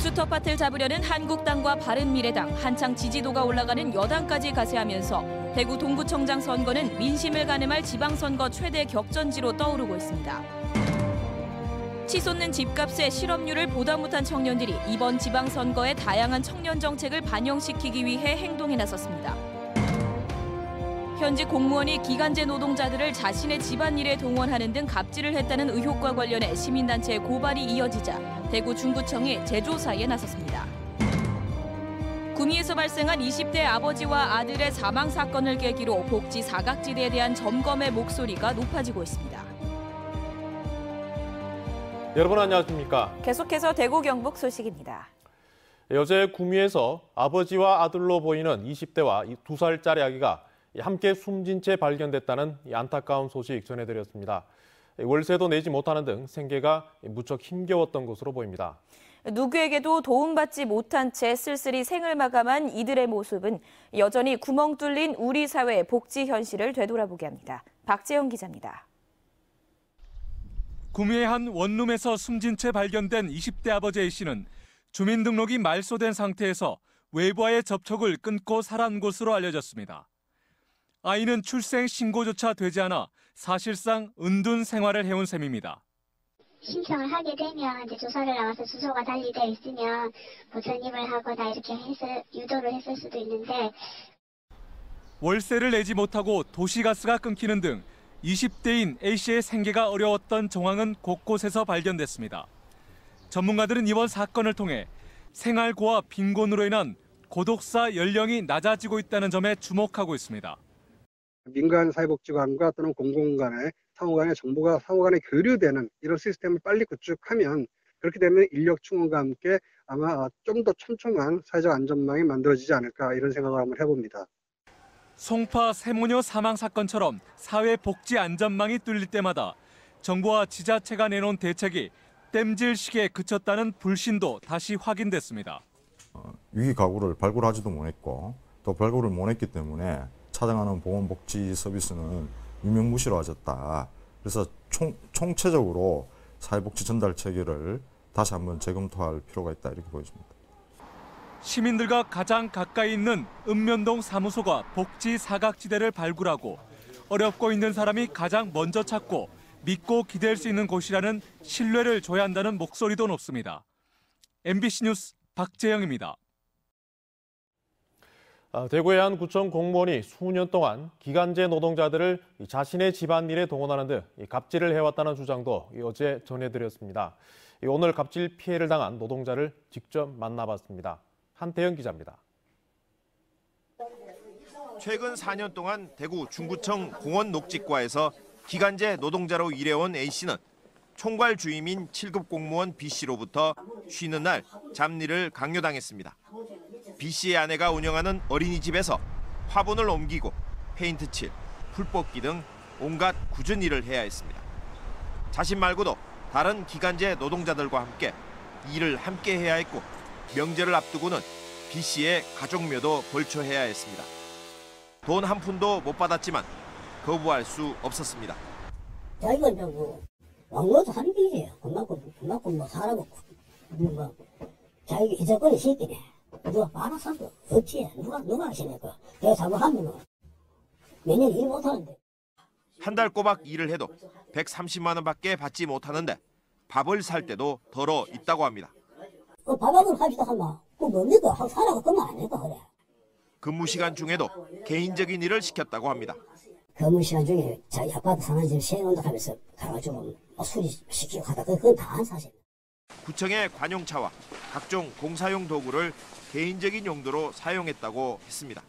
보수 텃밭을 잡으려는 한국당과 바른미래당, 한창 지지도가 올라가는 여당까지 가세하면서 대구 동구청장 선거는 민심을 가늠할 지방선거 최대 격전지로 떠오르고 있습니다. 치솟는 집값에 실업률을 보다 못한 청년들이 이번 지방선거에 다양한 청년 정책을 반영시키기 위해 행동에 나섰습니다. 현직 공무원이 기간제 노동자들을 자신의 집안일에 동원하는 등 갑질을 했다는 의혹과 관련해 시민단체의 고발이 이어지자 대구 중구청이 재조사에 나섰습니다. 구미에서 발생한 20대 아버지와 아들의 사망 사건을 계기로 복지 사각지대에 대한 점검의 목소리가 높아지고 있습니다. 여러분 안녕하십니까? 계속해서 대구 경북 소식입니다. 어제 구미에서 아버지와 아들로 보이는 20대와 2살짜리 아기가 함께 숨진 채 발견됐다는 안타까운 소식 전해드렸습니다. 월세도 내지 못하는 등 생계가 무척 힘겨웠던 것으로 보입니다. 누구에게도 도움받지 못한 채 쓸쓸히 생을 마감한 이들의 모습은 여전히 구멍 뚫린 우리 사회의 복지 현실을 되돌아보게 합니다. 박재영 기자입니다. 구미의 한 원룸에서 숨진 채 발견된 20대 아버지 A씨는 주민등록이 말소된 상태에서 외부와의 접촉을 끊고 살아난 것으로 알려졌습니다. 아이는 출생 신고조차 되지 않아 사실상 은둔 생활을 해온 셈입니다. 신청을 하게 되면 이제 조사를 나와서 주소가 달리되어 있으면 뭐 전입을 하거나 이렇게 해서 유도를 했을 수도 있는데 월세를 내지 못하고 도시가스가 끊기는 등 20대인 A씨의 생계가 어려웠던 정황은 곳곳에서 발견됐습니다. 전문가들은 이번 사건을 통해 생활고와 빈곤으로 인한 고독사 연령이 낮아지고 있다는 점에 주목하고 있습니다. 민간 사회복지관과 또는 공공간의 상호간의 정보가 상호간에 교류되는 이런 시스템을 빨리 구축하면 그렇게 되면 인력 충원과 함께 아마 좀 더 촘촘한 사회적 안전망이 만들어지지 않을까 이런 생각을 한번 해봅니다. 송파 세모녀 사망 사건처럼 사회 복지 안전망이 뚫릴 때마다 정부와 지자체가 내놓은 대책이 땜질식에 그쳤다는 불신도 다시 확인됐습니다. 위기 가구를 발굴하지도 못했고 또 발굴을 못했기 때문에 차등하는 보건복지 서비스는 유명무실화졌다. 그래서 총체적으로 사회복지 전달 체계를 다시 한번 재검토할 필요가 있다 이렇게 보여집니다. 시민들과 가장 가까이 있는 읍면동 사무소가 복지 사각지대를 발굴하고 어렵고 있는 사람이 가장 먼저 찾고 믿고 기댈 수 있는 곳이라는 신뢰를 줘야 한다는 목소리도 높습니다. MBC 뉴스 박재영입니다. 대구의 한 구청 공무원이 수년 동안 기간제 노동자들을 자신의 집안일에 동원하는 등 갑질을 해왔다는 주장도 어제 전해드렸습니다. 오늘 갑질 피해를 당한 노동자를 직접 만나봤습니다. 한태영 기자입니다. 최근 4년 동안 대구 중구청 공원 녹지과에서 기간제 노동자로 일해온 A씨는 총괄 주임인 7급 공무원 B씨로부터 쉬는 날 잡일을 강요당했습니다. B씨의 아내가 운영하는 어린이집에서 화분을 옮기고 페인트 칠, 풀 뽑기 등 온갖 굳은 일을 해야 했습니다. 자신 말고도 다른 기간제 노동자들과 함께 일을 함께 해야 했고 명절을 앞두고는 B씨의 가족묘도 벌초해야 했습니다. 돈 한 푼도 못 받았지만 거부할 수 없었습니다. 자기가 이제 뭐 왕노도 하는 게 그만큼 뭐 살아고 뭐 자기 이자권이 새끼네. 누가 받아서도 없지. 누가 하시니까. 내가 잘못하면은 몇 년 일 못하는데. 한 달 꼬박 일을 해도 130만 원밖에 받지 못하는데 밥을 살 때도 덜어 있다고 합니다. 밥학을 합시다 하면 그 뭡니까? 하고 살아가 그만 안 할까 그래. 근무 시간 중에도 개인적인 일을 시켰다고 합니다. 근무 시간 중에 자기 아파트 상한집 세운다 하면서 가가지고 수리 시키고 하다 그건 다 한 사실. 구청의 관용차와 각종 공사용 도구를 개인적인 용도로 사용했다고 했습니다.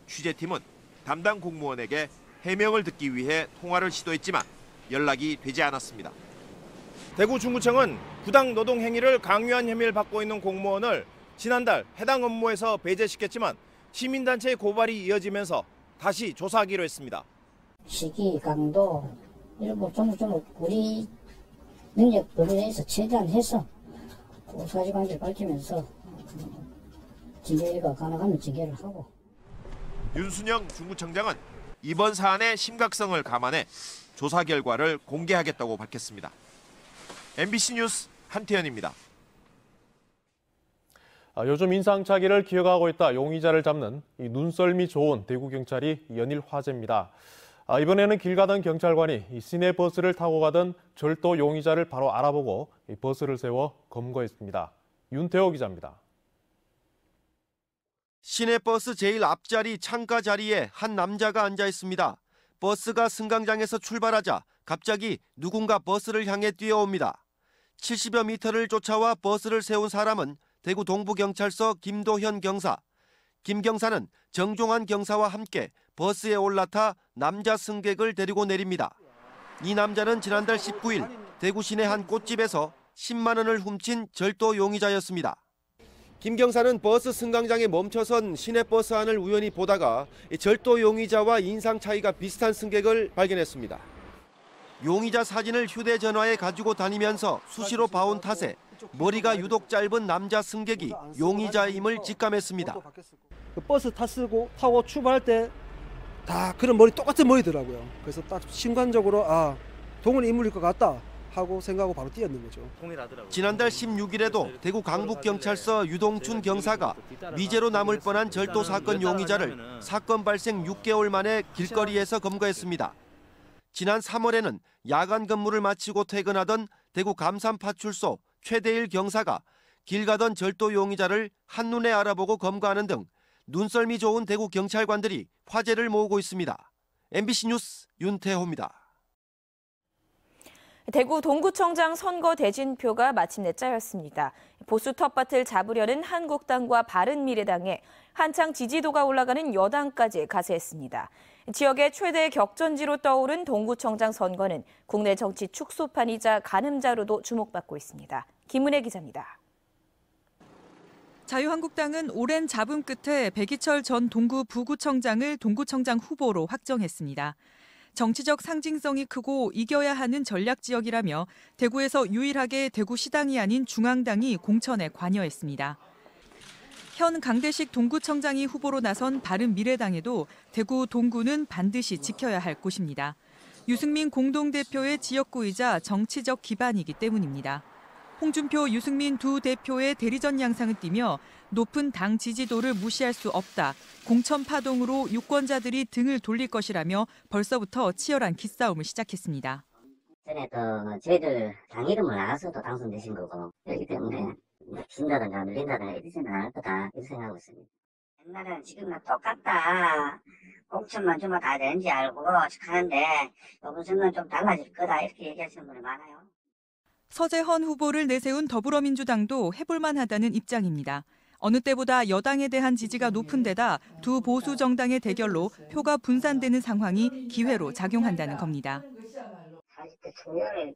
취재팀은 담당 공무원에게 해명을 듣기 위해 통화를 시도했지만 연락이 되지 않았습니다. 대구 중구청은 부당 노동 행위를 강요한 혐의를 받고 있는 공무원을 지난달 해당 업무에서 배제시켰지만 시민단체의 고발이 이어지면서 다시 조사하기로 했습니다. 시기, 강도 이런 거 좀 우리 능력 범위에서 최대한 해서 사실관계를 밝히면서 징계가 가능하면 징계를 하고. 윤순영 중구청장은 이번 사안의 심각성을 감안해 조사 결과를 공개하겠다고 밝혔습니다. MBC 뉴스 한태현입니다. 요즘 인상착의를 기억하고 있다 용의자를 잡는 이 눈썰미 좋은 대구경찰이 연일 화제입니다. 이번에는 길 가던 경찰관이 이 시내버스를 타고 가던 절도 용의자를 바로 알아보고 이 버스를 세워 검거했습니다. 윤태호 기자입니다. 시내버스 제일 앞자리 창가 자리에 한 남자가 앉아 있습니다. 버스가 승강장에서 출발하자 갑자기 누군가 버스를 향해 뛰어옵니다. 70여 미터를 쫓아와 버스를 세운 사람은 대구 동부경찰서 김도현 경사. 김 경사는 정종환 경사와 함께 버스에 올라타 남자 승객을 데리고 내립니다. 이 남자는 지난달 19일 대구 시내 한 꽃집에서 10만 원을 훔친 절도 용의자였습니다. 김 경사는 버스 승강장에 멈춰선 시내버스 안을 우연히 보다가 절도 용의자와 인상 차이가 비슷한 승객을 발견했습니다. 용의자 사진을 휴대전화에 가지고 다니면서 수시로 봐온 탓에 머리가 유독 짧은 남자 승객이 용의자임을 직감했습니다. 그 버스 타고 출발할 때 다 그런 똑같은 머리더라고요. 그래서 딱 순간적으로 동원 인물일 것 같다 하고 생각하고 바로 뛰었는 거죠. 지난달 16일에도 대구 강북경찰서 유동춘 경사가 미제로 남을 뻔한 절도 사건 용의자를 사건 발생 6개월 만에 길거리에서 검거했습니다. 지난 3월에는 야간 근무를 마치고 퇴근하던 대구 감산파출소 최대일 경사가 길 가던 절도 용의자를 한눈에 알아보고 검거하는 등 눈썰미 좋은 대구 경찰관들이 화제를 모으고 있습니다. MBC 뉴스 윤태호입니다. 대구 동구청장 선거 대진표가 마침내 짜였습니다. 보수 텃밭을 잡으려는 한국당과 바른미래당에 한창 지지도가 올라가는 여당까지 가세했습니다. 지역의 최대 격전지로 떠오른 동구청장 선거는 국내 정치 축소판이자 가늠자로도 주목받고 있습니다. 김은혜 기자입니다. 자유한국당은 오랜 잡음 끝에 백이철 전 동구 부구청장을 동구청장 후보로 확정했습니다. 정치적 상징성이 크고 이겨야 하는 전략 지역이라며 대구에서 유일하게 대구시당이 아닌 중앙당이 공천에 관여했습니다. 현 강대식 동구청장이 후보로 나선 바른미래당에도 대구 동구는 반드시 지켜야 할 곳입니다. 유승민 공동대표의 지역구이자 정치적 기반이기 때문입니다. 홍준표, 유승민 두 대표의 대리전 양상을 띠며 높은 당 지지도를 무시할 수 없다. 공천 파동으로 유권자들이 등을 돌릴 것이라며 벌써부터 치열한 기싸움을 시작했습니다. 전에도 저희들 당 이름을 알아서도 당선되신 거고 그렇기 때문에 준다든가 늘린다든가 이러지는 않을 거다 이렇게 생각하고 있습니다. 옛날에는 지금은 똑같다. 공천만 주면 다 되는지 알고 하는데 이번 선거는 좀 달라질 거다 이렇게 얘기하시는 분이 많아요. 서재헌 후보를 내세운 더불어민주당도 해볼만 하다는 입장입니다. 어느 때보다 여당에 대한 지지가 높은 데다 두 보수 정당의 대결로 표가 분산되는 상황이 기회로 작용한다는 겁니다. 40대 청년을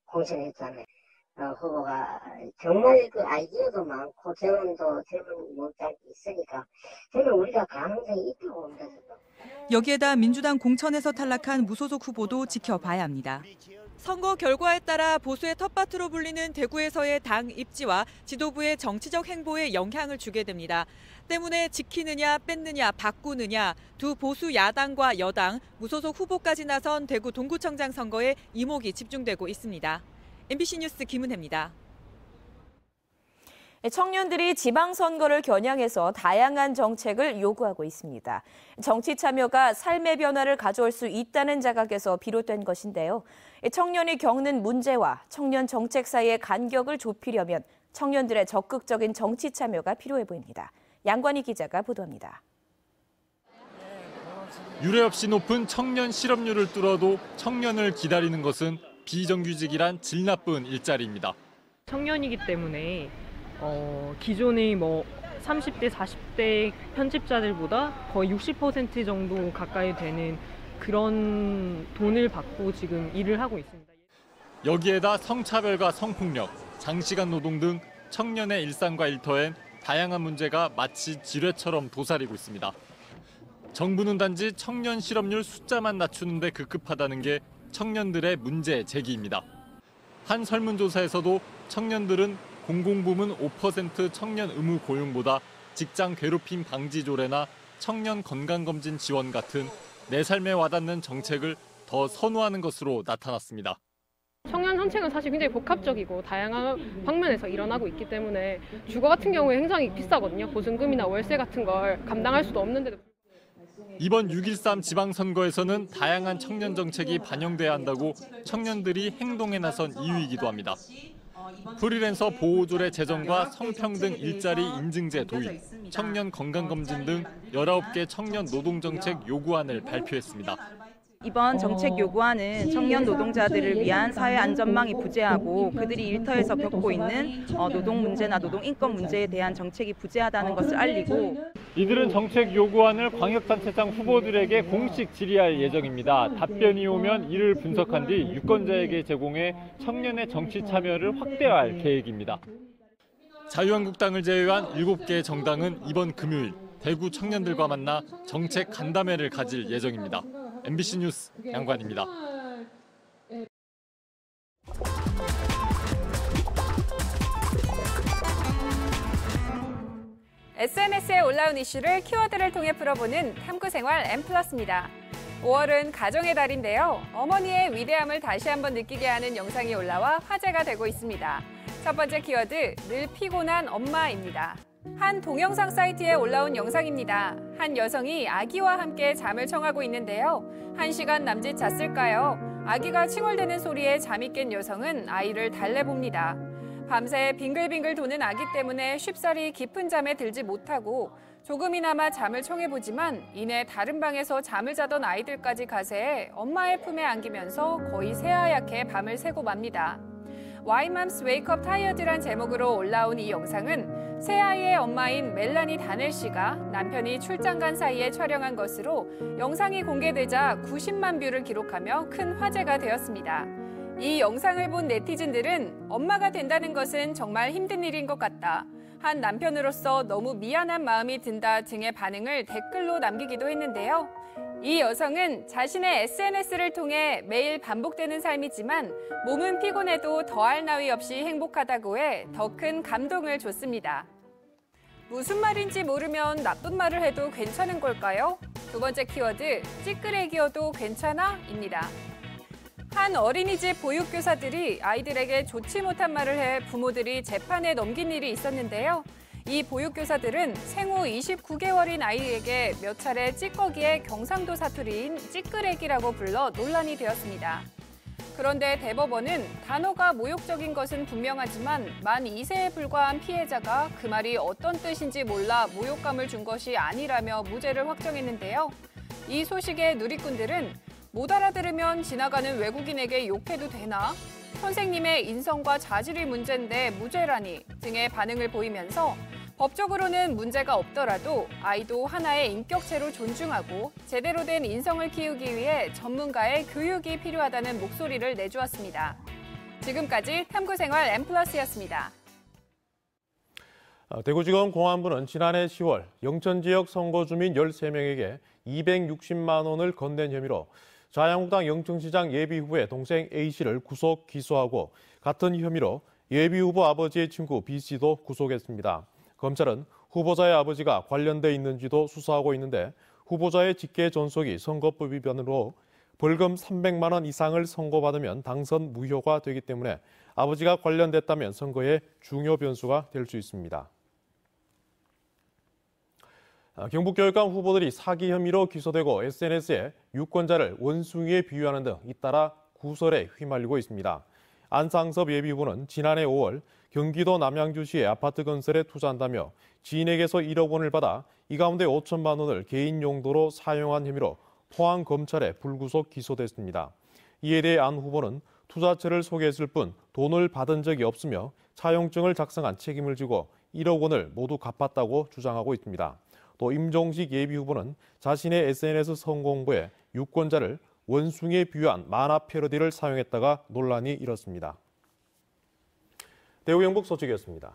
공천했잖아요. 후보가 정말 그 아이디어도 많고 재원도 젊은 못지않게 있으니까 저는 우리가 가능성이 있다고 봅니다. 여기에다 민주당 공천에서 탈락한 무소속 후보도 지켜봐야 합니다. 선거 결과에 따라 보수의 텃밭으로 불리는 대구에서의 당 입지와 지도부의 정치적 행보에 영향을 주게 됩니다. 때문에 지키느냐 뺏느냐 바꾸느냐 두 보수 야당과 여당, 무소속 후보까지 나선 대구 동구청장 선거에 이목이 집중되고 있습니다. MBC 뉴스 김은혜입니다. 청년들이 지방선거를 겨냥해서 다양한 정책을 요구하고 있습니다. 정치 참여가 삶의 변화를 가져올 수 있다는 자각에서 비롯된 것인데요. 청년이 겪는 문제와 청년 정책 사이의 간격을 좁히려면 청년들의 적극적인 정치 참여가 필요해 보입니다. 양관희 기자가 보도합니다. 유례 없이 높은 청년 실업률을 뚫어도 청년을 기다리는 것은 비정규직이란 질 나쁜 일자리입니다. 청년이기 때문에 기존의 30대, 40대 편집자들보다 거의 60% 정도 가까이 되는 그런 돈을 받고 지금 일을 하고 있습니다. 여기에다 성차별과 성폭력, 장시간 노동 등 청년의 일상과 일터엔 다양한 문제가 마치 지뢰처럼 도사리고 있습니다. 정부는 단지 청년 실업률 숫자만 낮추는 데 급급하다는 게 청년들의 문제 제기입니다. 한 설문조사에서도 청년들은 공공부문 5% 청년 의무 고용보다 직장 괴롭힘 방지 조례나 청년 건강검진 지원 같은 내 삶에 와닿는 정책을 더 선호하는 것으로 나타났습니다. 청년 정책은 사실 굉장히 복합적이고 다양한 방면에서 일어나고 있기 때문에 주거 같은 경우에 굉장히 비싸거든요. 보증금이나 월세 같은 걸 감당할 수도 없는데도. 이번 6.13 지방선거에서는 다양한 청년 정책이 반영돼야 한다고 청년들이 행동에 나선 이유이기도 합니다. 프리랜서 보호줄의 제정과 성평등 일자리 인증제 도입, 청년 건강검진 등 19개 청년 노동정책 요구안을 발표했습니다. 이번 정책 요구안은 청년 노동자들을 위한 사회 안전망이 부재하고 그들이 일터에서 겪고 있는 노동 문제나 노동 인권 문제에 대한 정책이 부재하다는 것을 알리고 이들은 정책 요구안을 광역단체장 후보들에게 공식 질의할 예정입니다. 답변이 오면 이를 분석한 뒤 유권자에게 제공해 청년의 정치 참여를 확대할 계획입니다. 자유한국당을 제외한 7개 정당은 이번 금요일 대구 청년들과 만나 정책 간담회를 가질 예정입니다. MBC 뉴스 양관입니다. SNS에 올라온 이슈를 키워드를 통해 풀어보는 탐구생활 M+입니다. 5월은 가정의 달인데요. 어머니의 위대함을 다시 한번 느끼게 하는 영상이 올라와 화제가 되고 있습니다. 첫 번째 키워드, 늘 피곤한 엄마입니다. 한 동영상 사이트에 올라온 영상입니다. 한 여성이 아기와 함께 잠을 청하고 있는데요. 1시간 남짓 잤을까요? 아기가 칭얼대는 소리에 잠이 깬 여성은 아이를 달래봅니다. 밤새 빙글빙글 도는 아기 때문에 쉽사리 깊은 잠에 들지 못하고 조금이나마 잠을 청해보지만 이내 다른 방에서 잠을 자던 아이들까지 가세해 엄마의 품에 안기면서 거의 새하얗게 밤을 새고 맙니다. Why Moms Wake Up Tired란 제목으로 올라온 이 영상은 새아이의 엄마인 멜라니 다넬 씨가 남편이 출장 간 사이에 촬영한 것으로 영상이 공개되자 90만 뷰를 기록하며 큰 화제가 되었습니다. 이 영상을 본 네티즌들은 엄마가 된다는 것은 정말 힘든 일인 것 같다. 한 남편으로서 너무 미안한 마음이 든다 등의 반응을 댓글로 남기기도 했는데요. 이 여성은 자신의 SNS를 통해 매일 반복되는 삶이지만 몸은 피곤해도 더할 나위 없이 행복하다고 해 더 큰 감동을 줬습니다. 무슨 말인지 모르면 나쁜 말을 해도 괜찮은 걸까요? 두 번째 키워드, 찌끄레기여도 괜찮아? 입니다. 한 어린이집 보육교사들이 아이들에게 좋지 못한 말을 해 부모들이 재판에 넘긴 일이 있었는데요. 이 보육교사들은 생후 29개월인 아이에게 몇 차례 찌꺼기에 경상도 사투리인 찌끄레기라고 불러 논란이 되었습니다. 그런데 대법원은 단어가 모욕적인 것은 분명하지만 만 2세에 불과한 피해자가 그 말이 어떤 뜻인지 몰라 모욕감을 준 것이 아니라며 무죄를 확정했는데요. 이 소식에 누리꾼들은 못 알아들으면 지나가는 외국인에게 욕해도 되나? 선생님의 인성과 자질이 문제인데 무죄라니 등의 반응을 보이면서 법적으로는 문제가 없더라도 아이도 하나의 인격체로 존중하고 제대로 된 인성을 키우기 위해 전문가의 교육이 필요하다는 목소리를 내주었습니다. 지금까지 탐구생활 M+였습니다. 대구지검 공안부는 지난해 10월 영천 지역 선거 주민 13명에게 260만 원을 건넨 혐의로 자유한국당 영천시장 예비후보의 동생 A씨를 구속 기소하고 같은 혐의로 예비후보 아버지의 친구 B씨도 구속했습니다. 검찰은 후보자의 아버지가 관련돼 있는지도 수사하고 있는데 후보자의 직계 존속이 선거법 위반으로 벌금 300만 원 이상을 선고받으면 당선 무효가 되기 때문에 아버지가 관련됐다면 선거의 중요 변수가 될 수 있습니다. 경북교육감 후보들이 사기 혐의로 기소되고 SNS에 유권자를 원숭이에 비유하는 등 잇따라 구설에 휘말리고 있습니다. 안상섭 예비후보는 지난해 5월 경기도 남양주시의 아파트 건설에 투자한다며 지인에게서 1억 원을 받아 이 가운데 5천만 원을 개인 용도로 사용한 혐의로 포항검찰에 불구속 기소됐습니다. 이에 대해 안 후보는 투자처를 소개했을 뿐 돈을 받은 적이 없으며 차용증을 작성한 책임을 지고 1억 원을 모두 갚았다고 주장하고 있습니다. 또 임종식 예비후보는 자신의 SNS 선거홍보에 유권자를 원숭이에 비유한 만화 패러디를 사용했다가 논란이 일었습니다. 대구 경북 서쪽이었습니다.